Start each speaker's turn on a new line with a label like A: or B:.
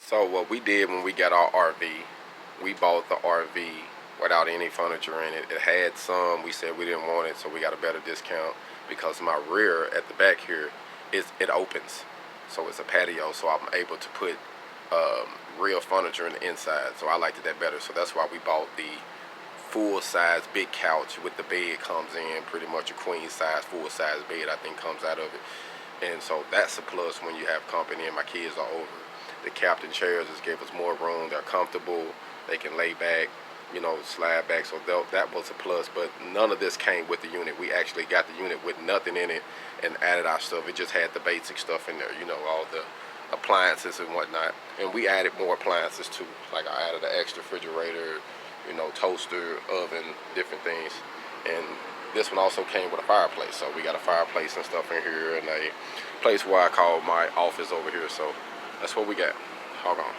A: So what we did when we got our RV, we bought the RV without any furniture in it. It had some, we said we didn't want it, so we got a better discount because my rear at the back here, it opens. So it's a patio, so I'm able to put real furniture in the inside. So I liked that better. So that's why we bought the full size big couch with the bed comes in, pretty much a queen size, full size bed I think comes out of it. And so that's a plus when you have company and my kids are over. The captain chairs just gave us more room. They're comfortable. They can lay back, you know, slide back. So that was a plus. But none of this came with the unit. We actually got the unit with nothing in it and added our stuff. It just had the basic stuff in there, you know, all the appliances and whatnot. And we added more appliances too. Like I added an extra refrigerator, you know, toaster, oven, different things. And this one also came with a fireplace. So we got a fireplace and stuff in here and a place where I call my office over here. So that's what we got. Hold on.